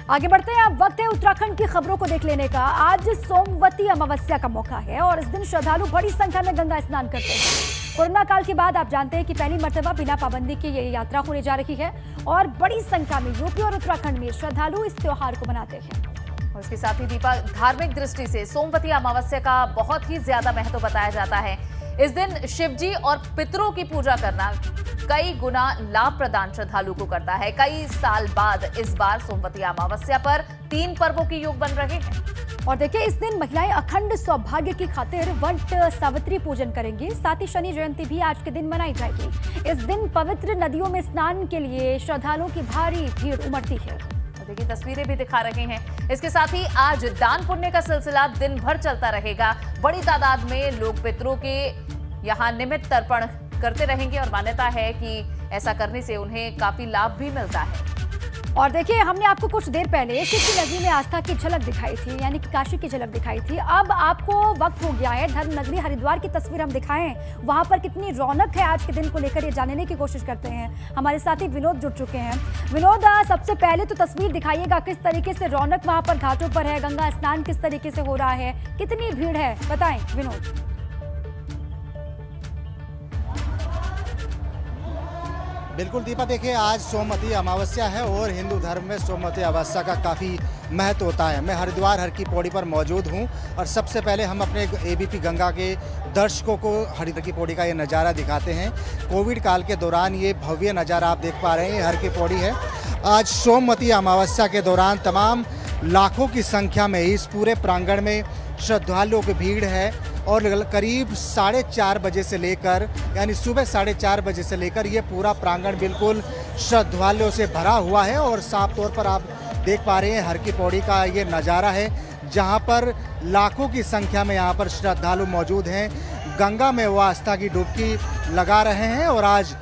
आगे बढ़ते हैं। अब वक्त है उत्तराखंड की खबरों को देख लेने का। आज सोमवती अमावस्या का मौका है और इस दिन श्रद्धालु बड़ी संख्या में गंगा स्नान करते हैं। कोरोना काल के बाद आप जानते हैं कि पहली मर्तबा बिना पाबंदी के ये यात्रा होने जा रही है और बड़ी संख्या में यूपी और उत्तराखंड में श्रद्धालु इस त्योहार को मनाते हैं। और इसके साथ ही दीपा, धार्मिक दृष्टि से सोमवती अमावस्या का बहुत ही ज्यादा महत्व बताया जाता है। इस दिन शिवजी और पितरों की पूजा करना कई गुना लाभ प्रदान श्रद्धालु को करता है। कई साल बाद इस बार सोमवती अमावस्या पर 3 पर्वों के योग बन रहे हैं। और देखिए, इस दिन महिलाएं अखंड सौभाग्य की खातिर वट सावित्री पूजन करेंगी। साथ ही शनि जयंती भी आज के दिन मनाई जाएगी। इस दिन पवित्र नदियों में स्नान के लिए श्रद्धालुओं की भारी भीड़ उमड़ती है। देखिए, तस्वीरें भी दिखा रहे हैं। इसके साथ ही आज दान पुण्य का सिलसिला दिन भर चलता रहेगा। बड़ी तादाद में लोग पितरों के यहाँ निमित्त तर्पण करते रहेंगे और मान्यता है कि ऐसा करने से उन्हें काफी लाभ भी मिलता है। और देखिए, हमने आपको कुछ देर पहले शिव की नगरी में आस्था की झलक दिखाई थी, यानी कि काशी की झलक दिखाई थी। अब आपको वक्त हो गया है धर्म नगरी हरिद्वार की तस्वीर हम दिखाएं। वहां पर कितनी रौनक है आज के दिन को लेकर, ये जानने की कोशिश करते हैं। हमारे साथ ही विनोद जुड़ चुके हैं। विनोद, सबसे पहले तो तस्वीर दिखाइएगा, किस तरीके से रौनक वहां पर घाटों पर है, गंगा स्नान किस तरीके से हो रहा है, कितनी भीड़ है, बताएं विनोद। बिल्कुल दीपा, देखिए आज सोमवती अमावस्या है और हिंदू धर्म में सोमवती अमावस्या का काफ़ी महत्व होता है। मैं हरिद्वार हर की पौड़ी पर मौजूद हूं और सबसे पहले हम अपने एबीपी गंगा के दर्शकों को हर की पौड़ी का ये नज़ारा दिखाते हैं। कोविड काल के दौरान ये भव्य नज़ारा आप देख पा रहे हैं, हर की पौड़ी है। आज सोमवती अमावस्या के दौरान तमाम लाखों की संख्या में इस पूरे प्रांगण में श्रद्धालुओं की भीड़ है और करीब 4:30 बजे से लेकर, यानी सुबह 4:30 बजे से लेकर ये पूरा प्रांगण बिल्कुल श्रद्धालुओं से भरा हुआ है। और साफ तौर पर आप देख पा रहे हैं हर की पौड़ी का ये नज़ारा है, जहां पर लाखों की संख्या में यहाँ पर श्रद्धालु मौजूद हैं। गंगा में वो आस्था की डुबकी लगा रहे हैं और आज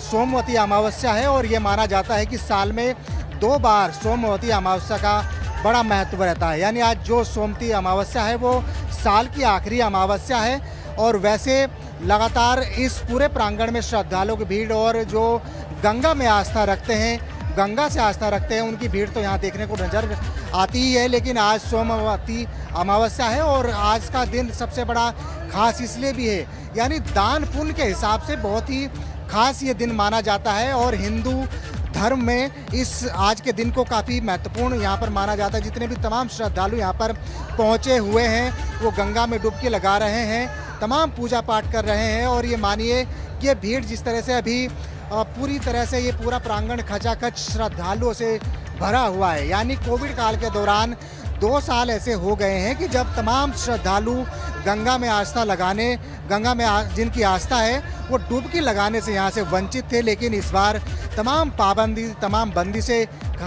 सोमवती अमावस्या है और ये माना जाता है कि साल में 2 बार सोमवती अमावस्या का बड़ा महत्व रहता है। यानी आज जो सोमवती अमावस्या है वो साल की आखिरी अमावस्या है और वैसे लगातार इस पूरे प्रांगण में श्रद्धालुओं की भीड़ और जो गंगा में आस्था रखते हैं, गंगा से आस्था रखते हैं, उनकी भीड़ तो यहाँ देखने को नज़र आती ही है। लेकिन आज सोमवती अमावस्या है और आज का दिन सबसे बड़ा खास इसलिए भी है, यानी दान पुण्य के हिसाब से बहुत ही खास ये दिन माना जाता है और हिंदू धर्म में इस आज के दिन को काफ़ी महत्वपूर्ण यहाँ पर माना जाता है। जितने भी तमाम श्रद्धालु यहाँ पर पहुँचे हुए हैं वो गंगा में डुबकी लगा रहे हैं, तमाम पूजा पाठ कर रहे हैं। और ये मानिए कि भीड़ जिस तरह से अभी पूरी तरह से ये पूरा प्रांगण खचाखच श्रद्धालुओं से भरा हुआ है। यानी कोविड काल के दौरान 2 साल ऐसे हो गए हैं कि जब तमाम श्रद्धालु गंगा में आस्था लगाने, गंगा में जिनकी आस्था है वो डुबकी लगाने से यहाँ से वंचित थे। लेकिन इस बार तमाम पाबंदी, तमाम बंदिशें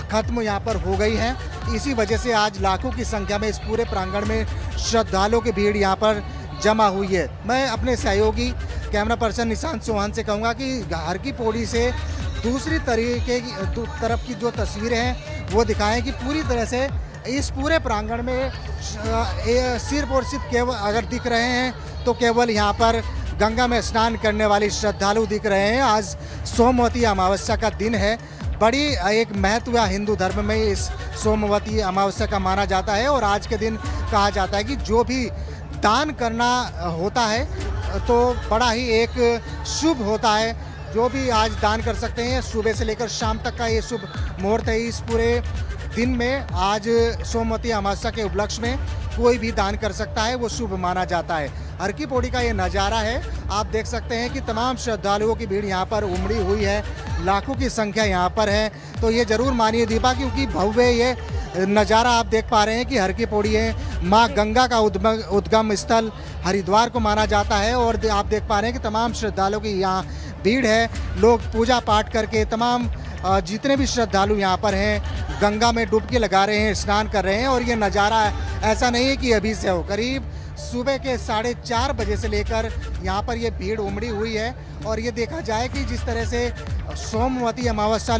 खत्म यहाँ पर हो गई हैं। इसी वजह से आज लाखों की संख्या में इस पूरे प्रांगण में श्रद्धालुओं की भीड़ यहाँ पर जमा हुई है। मैं अपने सहयोगी कैमरा पर्सन निशांत चौहान से कहूँगा कि हर की पौड़ी से दूसरी तरफ की जो तस्वीरें हैं वो दिखाएं कि पूरी तरह से इस पूरे प्रांगण में सिर्फ और सिर्फ केवल अगर दिख रहे हैं तो केवल यहाँ पर गंगा में स्नान करने वाली श्रद्धालु दिख रहे हैं। आज सोमवती अमावस्या का दिन है, बड़ी एक महत्व हिंदू धर्म में इस सोमवती अमावस्या का माना जाता है। और आज के दिन कहा जाता है कि जो भी दान करना होता है तो बड़ा ही एक शुभ होता है। जो भी आज दान कर सकते हैं, सुबह से लेकर शाम तक का ये शुभ मुहूर्त है। इस पूरे दिन में आज सोमवती अमावस्या के उपलक्ष्य में कोई भी दान कर सकता है, वो शुभ माना जाता है। हर की पौड़ी का ये नज़ारा है, आप देख सकते हैं कि तमाम श्रद्धालुओं की भीड़ यहाँ पर उमड़ी हुई है, लाखों की संख्या यहाँ पर है। तो ये ज़रूर मानिए दीपा, क्योंकि भव्य ये नज़ारा आप देख पा रहे हैं कि हर की पौड़ी है माँ गंगा का उद्गम स्थल हरिद्वार को माना जाता है। और आप देख पा रहे हैं कि तमाम श्रद्धालुओं की यहाँ भीड़ है, लोग पूजा पाठ करके तमाम जितने भी श्रद्धालु यहाँ पर हैं गंगा में डुबकी लगा रहे हैं, स्नान कर रहे हैं। और ये नज़ारा ऐसा नहीं है कि अभी से हो, करीब सुबह के 4:30 बजे से लेकर यहाँ पर ये भीड़ उमड़ी हुई है। और ये देखा जाए कि जिस तरह से सोमवती अमावस्या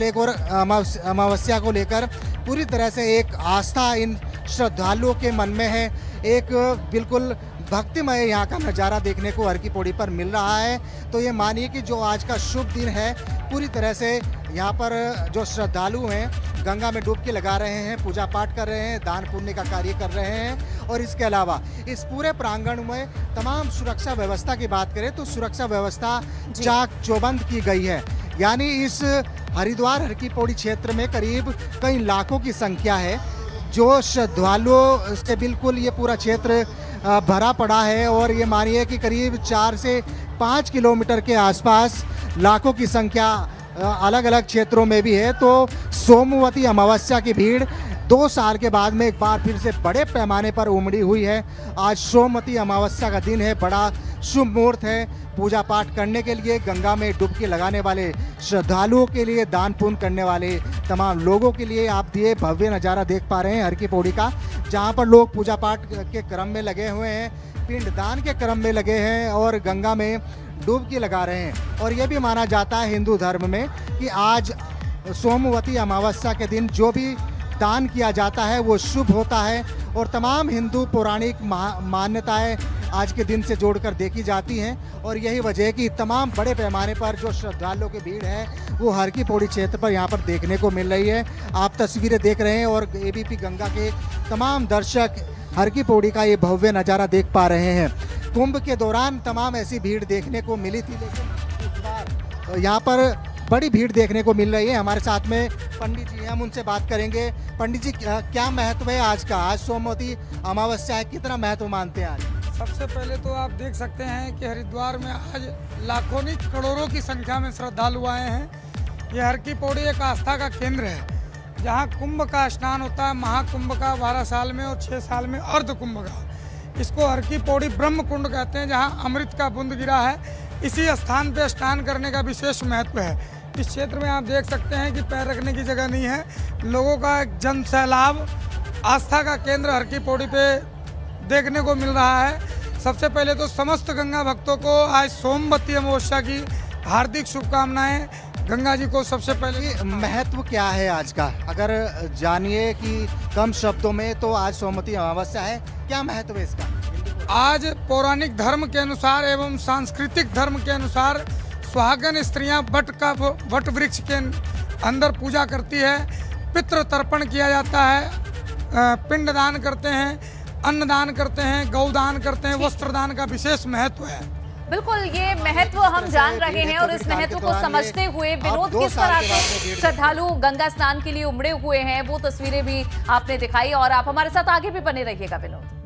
को लेकर पूरी तरह से एक आस्था इन श्रद्धालुओं के मन में है, एक बिल्कुल भक्तिमय यहाँ का नज़ारा देखने को हर की पौड़ी पर मिल रहा है। तो ये मानिए कि जो आज का शुभ दिन है, पूरी तरह से यहाँ पर जो श्रद्धालु हैं गंगा में डुबकी लगा रहे हैं, पूजा पाठ कर रहे हैं, दान पुण्य का कार्य कर रहे हैं। और इसके अलावा इस पूरे प्रांगण में तमाम सुरक्षा व्यवस्था की बात करें तो सुरक्षा व्यवस्था चाक चौबंद की गई है। यानी इस हरिद्वार हर की पौड़ी क्षेत्र में करीब कई लाखों की संख्या है जो श्रद्धालुओं से बिल्कुल ये पूरा क्षेत्र भरा पड़ा है। और ये मानिए कि करीब 4 से 5 किलोमीटर के आसपास लाखों की संख्या अलग अलग क्षेत्रों में भी है। तो सोमवती अमावस्या की भीड़ 2 साल के बाद में एक बार फिर से बड़े पैमाने पर उमड़ी हुई है। आज सोमवती अमावस्या का दिन है, बड़ा शुभ मुहूर्त है पूजा पाठ करने के लिए, गंगा में डुबकी लगाने वाले श्रद्धालुओं के लिए, दान पुण्य करने वाले तमाम लोगों के लिए। आप ये भव्य नज़ारा देख पा रहे हैं हर की पौड़ी का, जहाँ पर लोग पूजा पाठ के क्रम में लगे हुए हैं, पिंडदान के क्रम में लगे हैं और गंगा में डुबकी लगा रहे हैं। और ये भी माना जाता है हिंदू धर्म में कि आज सोमवती अमावस्या के दिन जो भी दान किया जाता है वो शुभ होता है। और तमाम हिंदू पौराणिक मान्यताएं आज के दिन से जोड़कर देखी जाती हैं। और यही वजह है कि तमाम बड़े पैमाने पर जो श्रद्धालुओं की भीड़ है वो हर की पौड़ी क्षेत्र पर यहाँ पर देखने को मिल रही है। आप तस्वीरें देख रहे हैं और एबीपी गंगा के तमाम दर्शक हर की पौड़ी का ये भव्य नज़ारा देख पा रहे हैं। कुंभ के दौरान तमाम ऐसी भीड़ देखने को मिली थी, लेकिन इस बार यहाँ पर बड़ी भीड़ देखने को मिल रही है। हमारे साथ में पंडित जी हैं, हम उनसे बात करेंगे। पंडित जी, क्या महत्व है आज का? आज सोमवती अमावस्या है, कितना महत्व मानते हैं आज? सबसे पहले तो आप देख सकते हैं कि हरिद्वार में आज लाखों नहीं करोड़ों की संख्या में श्रद्धालु आए हैं। ये हर की पौड़ी एक आस्था का केंद्र है, जहाँ कुंभ का स्नान होता है, महाकुंभ का 12 साल में और 6 साल में अर्ध कुंभ का। इसको हर की पौड़ी ब्रह्म कुंड कहते हैं, जहाँ अमृत का बूंद गिरा है। इसी स्थान पे स्नान करने का विशेष महत्व है। इस क्षेत्र में आप देख सकते हैं कि पैर रखने की जगह नहीं है। लोगों का एक जन सैलाब, आस्था का केंद्र हर की पौड़ी पे देखने को मिल रहा है। सबसे पहले तो समस्त गंगा भक्तों को आज सोमवती अमावस्या की हार्दिक शुभकामनाएं। गंगा जी को सबसे पहले महत्व क्या है आज का, अगर जानिए कि कम शब्दों में, तो आज सोमवती अमावस्या है, क्या महत्व है इसका? आज पौराणिक धर्म के अनुसार एवं सांस्कृतिक धर्म के अनुसार सुहागन स्त्रियां वट वृक्ष के अंदर पूजा करती है, पितृ तर्पण किया जाता है, पिंडदान करते हैं, अन्नदान करते हैं, गौदान करते हैं, वस्त्रदान का विशेष महत्व है। बिल्कुल, ये महत्व हम जान रहे हैं और इस महत्व को समझते हुए विनोद किस तरह से श्रद्धालु गंगा स्नान के लिए उमड़े हुए हैं वो तस्वीरें भी आपने दिखाई। और आप हमारे साथ आगे भी बने रहिएगा विनोद।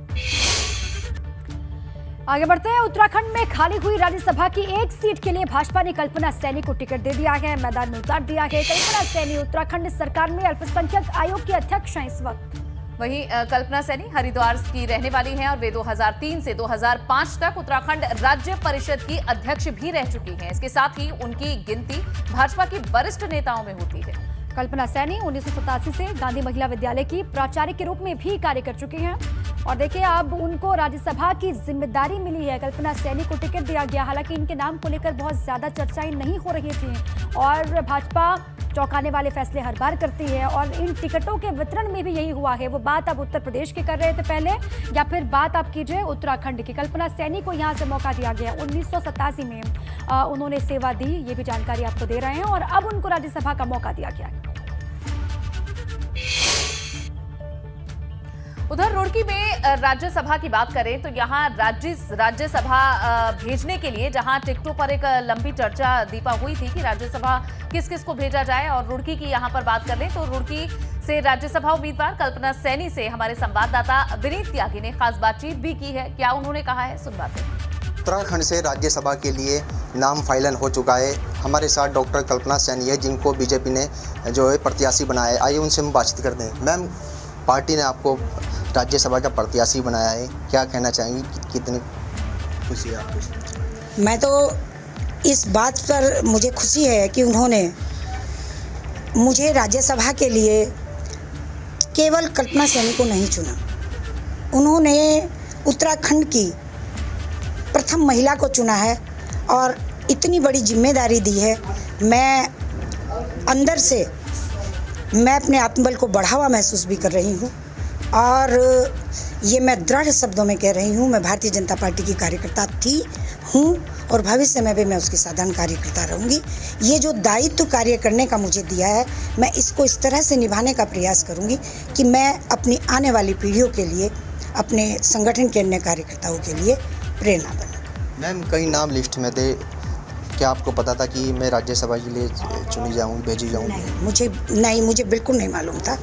आगे बढ़ते हैं। उत्तराखंड में खाली हुई राज्यसभा की एक सीट के लिए भाजपा ने कल्पना सैनी को टिकट दे दिया है, मैदान में उतार दिया है। कल्पना सैनी उत्तराखंड सरकार में अल्पसंख्यक आयोग की अध्यक्ष हैं इस वक्त। वहीं कल्पना सैनी हरिद्वार की रहने वाली हैं और वे 2003 से 2005 तक उत्तराखंड राज्य परिषद की अध्यक्ष भी रह चुकी हैं। इसके साथ ही उनकी गिनती भाजपा की वरिष्ठ नेताओं में होती है। कल्पना सैनी 1987 से गांधी महिला विद्यालय की प्राचार्य के रूप में भी कार्य कर चुकी हैं। और देखिए, अब उनको राज्यसभा की जिम्मेदारी मिली है। कल्पना सैनी को टिकट दिया गया, हालांकि इनके नाम को लेकर बहुत ज्यादा चर्चाएं नहीं हो रही थी और भाजपा चौंकाने वाले फैसले हर बार करती है। और इन टिकटों के वितरण में भी यही हुआ है। वो बात आप उत्तर प्रदेश की कर रहे थे पहले, या फिर बात आप कीजिए उत्तराखंड की। कल्पना सैनी को यहाँ से मौका दिया गया 1987 में उन्होंने सेवा दी, ये भी जानकारी आपको दे रहे हैं। और अब उनको राज्यसभा का मौका दिया गया है। उधर रुड़की में राज्यसभा की बात करें तो यहाँ राज्यसभा भेजने के लिए जहाँ टिकटों पर एक लंबी चर्चा दीपा हुई थी कि राज्यसभा किस किस को भेजा जाए। और रुड़की की यहाँ पर बात कर लें तो रुड़की से राज्यसभा उम्मीदवार कल्पना सैनी से हमारे संवाददाता विनीत त्यागी ने खास बातचीत भी की है। क्या उन्होंने कहा है, सुन बातें। उत्तराखंड से राज्यसभा के लिए नाम फाइनल हो चुका है। हमारे साथ डॉक्टर कल्पना सैनी है, जिनको बीजेपी ने जो है प्रत्याशी बनाया है। आइए उनसे हम बातचीत करते हैं। मैम, पार्टी ने आपको राज्यसभा का प्रत्याशी बनाया है, क्या कहना चाहेंगी, कितनी खुशी है आपको? मैं तो इस बात पर मुझे खुशी है कि उन्होंने मुझे राज्यसभा के लिए केवल कल्पना सैनी को नहीं चुना, उन्होंने उत्तराखंड की प्रथम महिला को चुना है और इतनी बड़ी जिम्मेदारी दी है। मैं अंदर से मैं अपने आत्मबल को बढ़ावा महसूस भी कर रही हूँ और ये मैं दृढ़ शब्दों में कह रही हूँ, मैं भारतीय जनता पार्टी की कार्यकर्ता हूँ और भविष्य में भी मैं उसकी साधारण कार्यकर्ता रहूँगी। ये जो दायित्व कार्य करने का मुझे दिया है, मैं इसको इस तरह से निभाने का प्रयास करूँगी कि मैं अपनी आने वाली पीढ़ियों के लिए, अपने संगठन के अन्य कार्यकर्ताओं के लिए प्रेरणा बनूँ। मैम कई नाम लिस्ट में थे, क्या आपको पता था कि मैं राज्यसभा के लिए चुनी जाऊँगी, भेजी जाऊँगी? मुझे बिल्कुल नहीं मालूम था,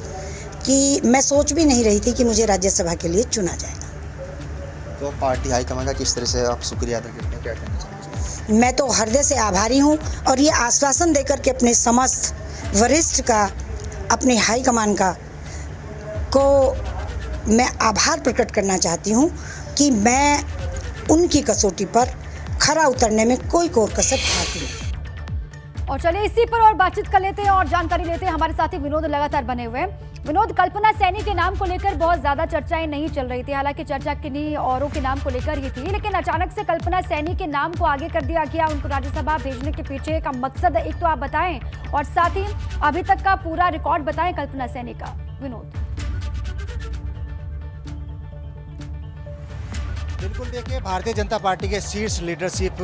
कि मैं सोच भी नहीं रही थी कि मुझे राज्यसभा के लिए चुना जाएगा। तो पार्टी हाईकमान का किस तरह से आप शुक्रिया अदा करते हैं, क्या कहना चाहेंगे? मैं तो हृदय से आभारी हूँ और ये आश्वासन देकर के अपने समस्त वरिष्ठ का, अपने हाईकमान का को मैं आभार प्रकट करना चाहती हूँ कि मैं उनकी कसौटी पर खरा उतरने में कोई कसर खाती नहीं। और चलिए इसी पर और बातचीत कर लेते हैं और जानकारी लेते हैं। हमारे साथी विनोद लगातार बने हुए हैं। विनोद, कल्पना सैनी के नाम को लेकर बहुत ज्यादा चर्चाएं नहीं चल रही थी, हालांकि चर्चा किन्हीं औरों के नाम को लेकर ही थी, लेकिन अचानक से कल्पना सैनी के नाम को आगे कर दिया गया। उनको राज्यसभा भेजने के पीछे का मकसद एक तो आप बताएं और साथ ही अभी तक का पूरा रिकॉर्ड बताएं कल्पना सैनी का। विनोद। बिल्कुल, देखिए भारतीय जनता पार्टी के शीर्ष लीडरशिप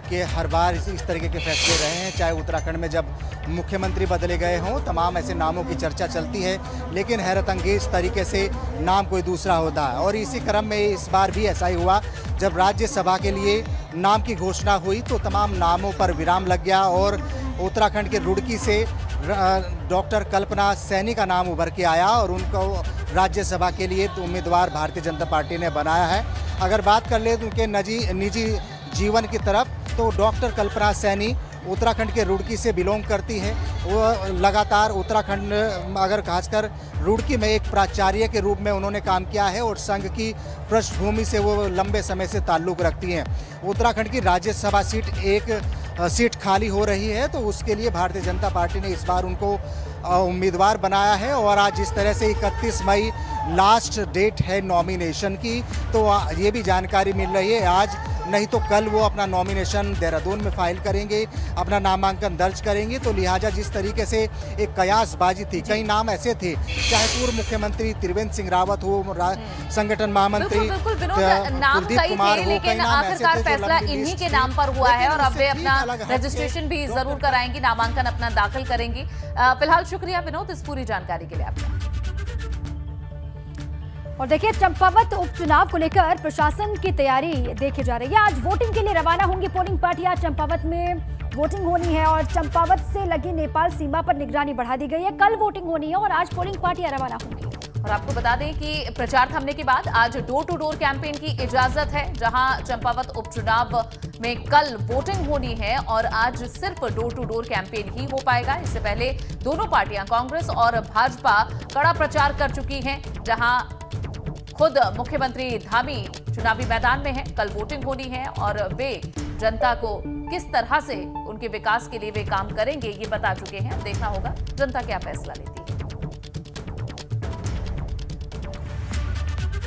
के हर बार इस तरीके के फैसले रहे हैं, चाहे उत्तराखंड में जब मुख्यमंत्री बदले गए हों, तमाम ऐसे नामों की चर्चा चलती है, लेकिन हैरत अंगेज तरीके से नाम कोई दूसरा होता है। और इसी क्रम में इस बार भी ऐसा ही हुआ। जब राज्यसभा के लिए नाम की घोषणा हुई तो तमाम नामों पर विराम लग गया और उत्तराखंड के रुड़की से डॉक्टर कल्पना सैनी का नाम उभर के आया और उनको राज्यसभा के लिए उम्मीदवार भारतीय जनता पार्टी ने बनाया है। अगर बात कर ले उनके निजी जीवन की तरफ, तो डॉक्टर कल्पना सैनी उत्तराखंड के रुड़की से बिलोंग करती है। वो लगातार उत्तराखंड, अगर खासकर रुड़की में एक प्राचार्य के रूप में उन्होंने काम किया है और संघ की पृष्ठभूमि से वो लंबे समय से ताल्लुक़ रखती हैं। उत्तराखंड की राज्यसभा सीट खाली हो रही है, तो उसके लिए भारतीय जनता पार्टी ने इस बार उनको उम्मीदवार बनाया है। और आज जिस तरह से 31 मई लास्ट डेट है नॉमिनेशन की, तो ये भी जानकारी मिल रही है आज नहीं तो कल वो अपना नॉमिनेशन देहरादून में फाइल करेंगे, अपना नामांकन दर्ज करेंगे। तो लिहाजा जिस तरीके से एक कयासबाजी थी, कई नाम ऐसे थे, चाहे पूर्व मुख्यमंत्री त्रिवेंद्र सिंह रावत हो, संगठन महामंत्री कुलदीप कुमार हो, लेकिन आखिरकार फैसला इन्हीं के नाम पर हुआ है और अब वे अपना रजिस्ट्रेशन भी जरूर कराएंगी, नामांकन अपना दाखिल करेंगी। फिलहाल शुक्रिया विनोद इस पूरी जानकारी के लिए आपका। और देखिए, चंपावत उपचुनाव को लेकर प्रशासन की तैयारी देखी जा रही है। आज वोटिंग के लिए रवाना होंगी पोलिंग पार्टियां। चंपावत में वोटिंग होनी है और चंपावत से लगी नेपाल सीमा पर निगरानी बढ़ा दी गई है। कल वोटिंग होनी है और आज पोलिंग पार्टियां रवाना होंगी। और आपको बता दें कि प्रचार थमने के बाद आज डोर टू डोर कैंपेन की इजाजत है, जहां चंपावत उपचुनाव में कल वोटिंग होनी है और आज सिर्फ डोर टू डोर कैंपेन ही हो पाएगा। इससे पहले दोनों पार्टियां कांग्रेस और भाजपा कड़ा प्रचार कर चुकी हैं, जहां खुद मुख्यमंत्री धामी चुनावी मैदान में हैं। कल वोटिंग होनी है और वे जनता को किस तरह से उनके विकास के लिए वे काम करेंगे ये बता चुके हैं। देखना होगा जनता क्या फैसला लेती है।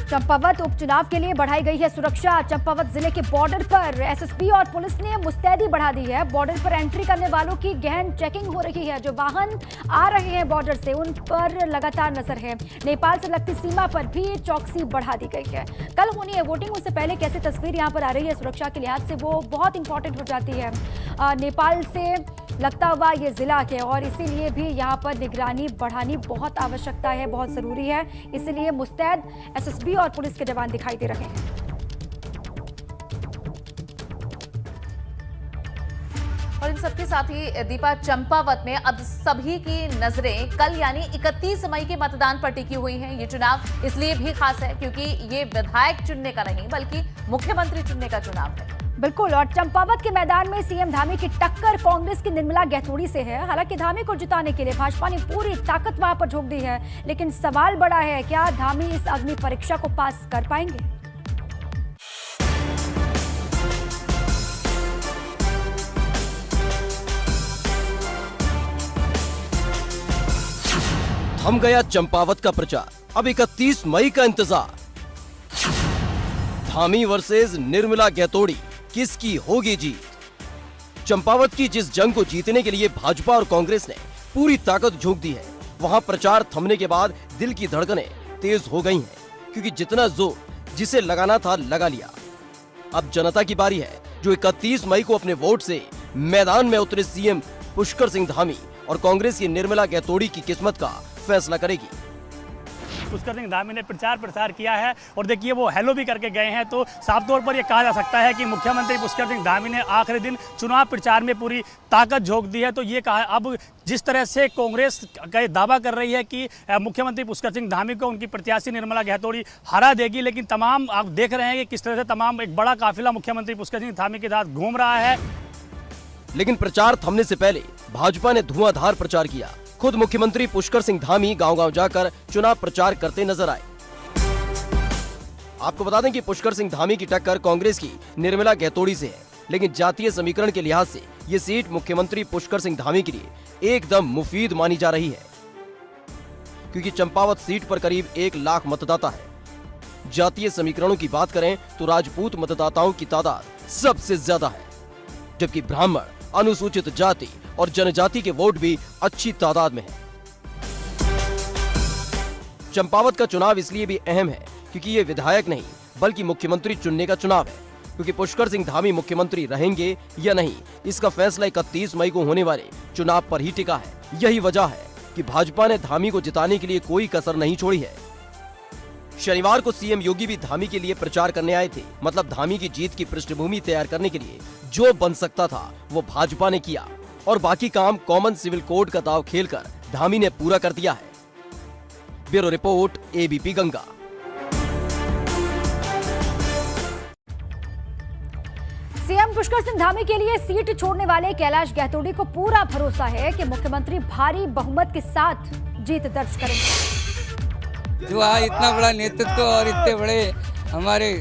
चंपावत उपचुनाव के लिए बढ़ाई गई है सुरक्षा। चंपावत जिले के बॉर्डर पर एसएसपी और पुलिस ने मुस्तैदी बढ़ा दी है। बॉर्डर पर एंट्री करने वालों की गहन चेकिंग हो रही है। जो वाहन आ रहे हैं बॉर्डर से, उन पर लगातार नजर है। नेपाल से लगती सीमा पर भी चौकसी बढ़ा दी गई है। कल होनी है वोटिंग, उससे पहले कैसी तस्वीर यहाँ पर आ रही है सुरक्षा के लिहाज से, वो बहुत इंपॉर्टेंट हो जाती है। नेपाल से लगता हुआ ये जिला है और इसीलिए भी यहाँ पर निगरानी बढ़ानी बहुत आवश्यकता है, बहुत जरूरी है। इसीलिए मुस्तैद एसएसबी और पुलिस के जवान दिखाई दे रहे हैं। और इन सबके साथ ही दीपा, चंपावत में अब सभी की नजरें कल यानी 31 मई के मतदान पर टिकी हुई हैं। ये चुनाव इसलिए भी खास है क्योंकि ये विधायक चुनने का नहीं बल्कि मुख्यमंत्री चुनने का चुनाव है। बिल्कुल, और चंपावत के मैदान में सीएम धामी की टक्कर कांग्रेस की निर्मला गैथोड़ी से है। हालांकि धामी को जिताने के लिए भाजपा ने पूरी ताकत वहां पर झोंक दी है, लेकिन सवाल बड़ा है, क्या धामी इस अग्नि परीक्षा को पास कर पाएंगे? थम गया चंपावत का प्रचार, अब 31 मई का इंतजार। धामी वर्सेस निर्मला गैथोड़ी, किसकी होगी जीत? चंपावत की जिस जंग को जीतने के लिए भाजपा और कांग्रेस ने पूरी ताकत झोंक दी है, वहां प्रचार थमने के बाद दिल की धड़कनें तेज हो गई हैं, क्योंकि जितना जोर जिसे लगाना था लगा लिया। अब जनता की बारी है जो 31 मई को अपने वोट से मैदान में उतरे सीएम पुष्कर सिंह धामी और कांग्रेस की निर्मला गैतोड़ी की किस्मत का फैसला करेगी। पुष्कर सिंह धामी ने प्रचार प्रसार किया है और देखिए वो हेलो भी करके गए हैं, तो साफ तौर पर यह कहा जा सकता है कि मुख्यमंत्री पुष्कर सिंह धामी ने आखिरी दिन चुनाव प्रचार में पूरी ताकत झोंक दी है। तो ये कहा अब जिस तरह से कांग्रेस का दावा कर रही है कि मुख्यमंत्री पुष्कर सिंह धामी को उनकी प्रत्याशी निर्मला गैतोड़ी हरा देगी, लेकिन तमाम आप देख रहे हैं कि किस तरह से तमाम एक बड़ा काफिला मुख्यमंत्री पुष्कर सिंह धामी के साथ घूम रहा है। लेकिन प्रचार थमने से पहले भाजपा ने धुआंधार प्रचार किया। खुद मुख्यमंत्री पुष्कर सिंह धामी गांव-गांव जाकर चुनाव प्रचार करते नजर आए। आपको बता दें कि पुष्कर सिंह धामी की टक्कर कांग्रेस की निर्मला गैतोड़ी से है, लेकिन जातीय समीकरण के लिहाज से ये सीट मुख्यमंत्री पुष्कर सिंह धामी के लिए एकदम मुफीद मानी जा रही है, क्योंकि चंपावत सीट पर करीब 1 लाख मतदाता है। जातीय समीकरणों की बात करें तो राजपूत मतदाताओं की तादाद सबसे ज्यादा है, जबकि ब्राह्मण, अनुसूचित जाति और जनजाति के वोट भी अच्छी तादाद में हैं। चंपावत का चुनाव इसलिए भी अहम है क्योंकि ये विधायक नहीं बल्कि मुख्यमंत्री चुनने का चुनाव है, क्योंकि पुष्कर सिंह धामी मुख्यमंत्री रहेंगे या नहीं इसका फैसला 31 मई को होने वाले चुनाव पर ही टिका है। यही वजह है कि भाजपा ने धामी को जिताने के लिए कोई कसर नहीं छोड़ी है। शनिवार को सीएम योगी भी धामी के लिए प्रचार करने आए थे। मतलब धामी की जीत की पृष्ठभूमि तैयार करने के लिए जो बन सकता था वो भाजपा ने किया और बाकी काम कॉमन सिविल कोड का दाव खेलकर धामी ने पूरा कर दिया है। Bureau report, ABP Ganga. CM Pushkar Singh Dhami के लिए सीट छोड़ने वाले कैलाश गैतोड़ी को पूरा भरोसा है कि मुख्यमंत्री भारी बहुमत के साथ जीत दर्ज करेंगे। जो आज इतना बड़ा नेतृत्व और इतने बड़े हमारे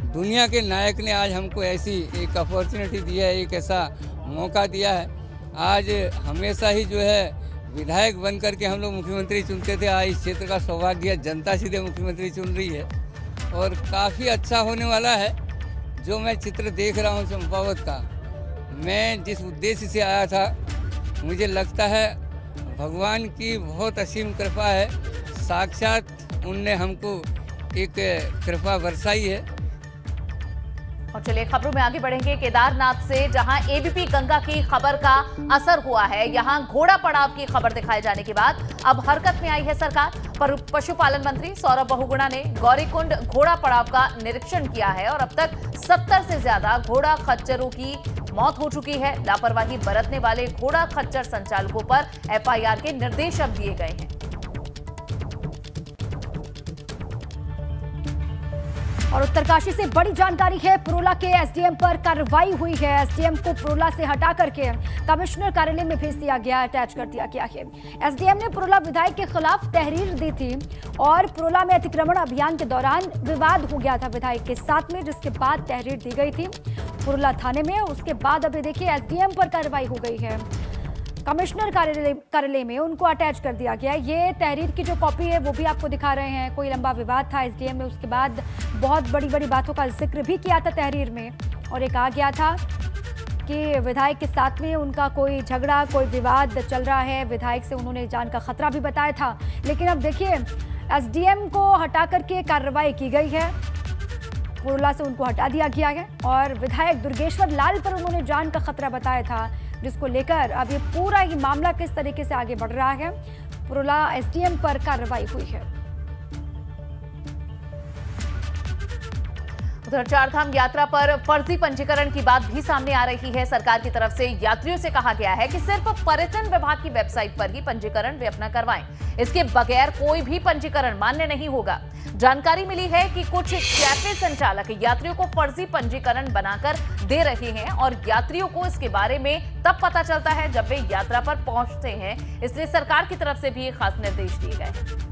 दुनिया के नायक ने आज हमको ऐसी एक अपॉर्चुनिटी दिया है, एक ऐसा मौका दिया है। आज हमेशा ही जो है विधायक बन करके हम लोग मुख्यमंत्री चुनते थे, आज इस क्षेत्र का सौभाग्य जनता सीधे मुख्यमंत्री चुन रही है और काफ़ी अच्छा होने वाला है। जो मैं चित्र देख रहा हूँ चंपावत का, मैं जिस उद्देश्य से आया था, मुझे लगता है भगवान की बहुत असीम कृपा है। साक्षात उनने हमको एक कृपा बरसाई है। और चलिए खबरों में आगे बढ़ेंगे। केदारनाथ से जहां एबीपी गंगा की खबर का असर हुआ है, यहां घोड़ा पड़ाव की खबर दिखाए जाने के बाद अब हरकत में आई है सरकार। पशुपालन मंत्री सौरभ बहुगुणा ने गौरीकुंड घोड़ा पड़ाव का निरीक्षण किया है और अब तक 70 से ज्यादा घोड़ा खच्चरों की मौत हो चुकी है। लापरवाही बरतने वाले घोड़ा खच्चर संचालकों पर एफआईआर के निर्देश अब दिए गए हैं। और उत्तरकाशी से बड़ी जानकारी है। पुरोला के एसडीएम पर कार्रवाई हुई है। एसडीएम को पुरोला से हटा करके कमिश्नर कार्यालय में भेज दिया गया, अटैच कर दिया गया है। एसडीएम ने पुरोला विधायक के खिलाफ तहरीर दी थी और पुरोला में अतिक्रमण अभियान के दौरान विवाद हो गया था विधायक के साथ में, जिसके बाद तहरीर दी गई थी पुरोला थाने में। उसके बाद अभी देखिए एसडीएम पर कार्रवाई हो गई है। कमिश्नर कार्यालय में उनको अटैच कर दिया गया है। ये तहरीर की जो कॉपी है वो भी आपको दिखा रहे हैं। कोई लंबा विवाद था एसडीएम में, उसके बाद बहुत बड़ी बड़ी बातों का जिक्र भी किया था तहरीर में और ये कहा गया था कि विधायक के साथ में उनका कोई झगड़ा, कोई विवाद चल रहा है। विधायक से उन्होंने जान का खतरा भी बताया था। लेकिन अब देखिए एसडीएम को हटा करके कार्रवाई की गई है। पुरोला से उनको हटा दिया गया है और विधायक दुर्गेश्वर लाल पर उन्होंने जान का खतरा बताया था, जिसको लेकर अब ये पूरा ही मामला किस तरीके से आगे बढ़ रहा है। पुरोला एसडीएम पर कार्रवाई हुई है। उधर चारधाम यात्रा पर फर्जी पंजीकरण की बात भी सामने आ रही है। सरकार की तरफ से यात्रियों से कहा गया है कि सिर्फ पर्यटन विभाग की वेबसाइट पर ही पंजीकरण वे अपना करवाएं। इसके बगैर कोई भी पंजीकरण मान्य नहीं होगा। जानकारी मिली है कि कुछ कैफे संचालक यात्रियों को फर्जी पंजीकरण बनाकर दे रहे हैं और यात्रियों को इसके बारे में तब पता चलता है जब वे यात्रा पर पहुंचते हैं। इसलिए सरकार की तरफ से भी खास निर्देश दिए गए हैं।